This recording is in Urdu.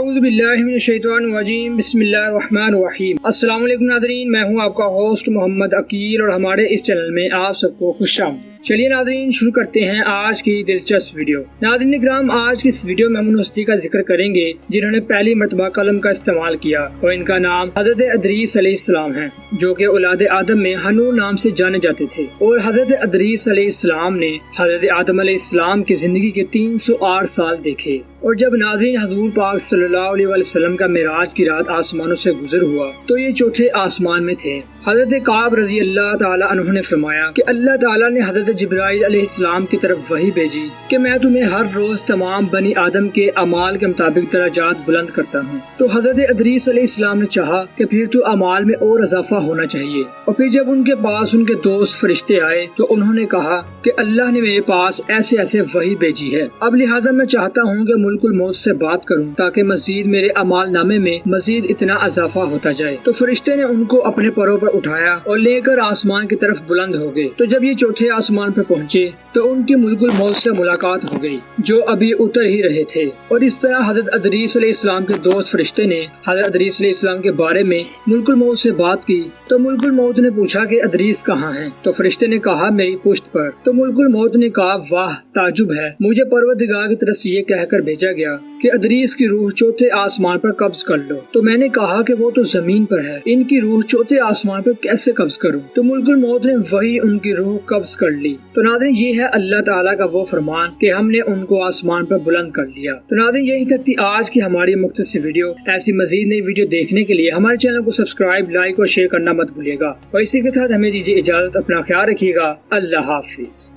اعوذ باللہ من الشیطان الرجیم بسم اللہ الرحمن الرحیم۔ السلام علیکم ناظرین، میں ہوں آپ کا ہوسٹ محمد عقیل اور ہمارے اس چینل میں آپ سب کو خوش آمدید۔ چلیے ناظرین شروع کرتے ہیں آج کی دلچسپ ویڈیو۔ ناظرین اکرام، آج کی اس ویڈیو میں ہم ان ہستی کا ذکر کریں گے جنہوں نے پہلی مرتبہ قلم کا استعمال کیا، اور ان کا نام حضرت ادریس علیہ السلام ہے، جو کہ اولاد آدم میں حنون نام سے جانے جاتے تھے۔ اور حضرت ادریس علیہ السلام نے حضرت آدم علیہ السلام کی زندگی کے 308 سال دیکھے۔ اور جب ناظرین حضور پاک صلی اللہ علیہ وسلم کا معراج کی رات آسمانوں سے گزر ہوا تو یہ چوتھے آسمان میں تھے۔ حضرت کعب رضی اللہ تعالی عنہ نے فرمایا کہ اللہ تعالیٰ نے حضرت جبرائیل علیہ السلام کی طرف وحی بھیجی کہ میں تمہیں ہر روز تمام بنی آدم کے اعمال کے مطابق درجات بلند کرتا ہوں۔ تو حضرت ادریس علیہ السلام نے چاہا کہ پھر تو اعمال میں اور اضافہ ہونا چاہیے، اور پھر جب ان کے پاس ان کے دوست فرشتے آئے تو انہوں نے کہا کہ اللہ نے میرے پاس ایسے ایسے وحی بھیجی ہے، اب لہٰذا میں چاہتا ہوں کہ ملک الموت سے بات کروں تاکہ مزید میرے اعمال نامے میں مزید اتنا اضافہ ہوتا جائے۔ تو فرشتے نے ان کو اپنے پروں پر اٹھایا اور لے کر آسمان کی طرف بلند ہو گئے۔ تو جب یہ چوتھے آسمان پہ پہنچے تو ان کی ملک الموت سے ملاقات ہو گئی، جو ابھی اتر ہی رہے تھے۔ اور اس طرح حضرت ادریس علیہ السلام کے دوست فرشتے نے حضرت ادریس علیہ السلام کے بارے میں ملک الموت سے بات کی۔ تو ملک الموت نے پوچھا کہ ادریس کہاں ہیں؟ تو فرشتے نے کہا میری پشت پر۔ تو ملک الموت نے کہا واہ، تعجب ہے، مجھے پروردگار کی طرف سے یہ کہہ کر بھیجا گیا کہ ادریس کی روح چوتھے آسمان پر قبض کر لو۔ تو میں نے کہا کہ وہ تو زمین پر ہے، ان کی روح چوتھے آسمان پر کیسے قبض کروں؟ تو ملک الموت نے وہی ان کی روح قبض کر لی۔ تو ناظرین یہ ہے اللہ تعالیٰ کا وہ فرمان کہ ہم نے ان کو آسمان پر بلند کر لیا۔ تو ناظرین یہی تک تھی آج کی ہماری مختصر ویڈیو۔ ایسی مزید نئی ویڈیو دیکھنے کے لیے ہمارے چینل کو سبسکرائب، لائک اور شیئر کرنا مت بھولیے گا، اور اسی کے ساتھ ہمیں دیجیے اجازت، اپنا خیال رکھیے گا، اللہ حافظ۔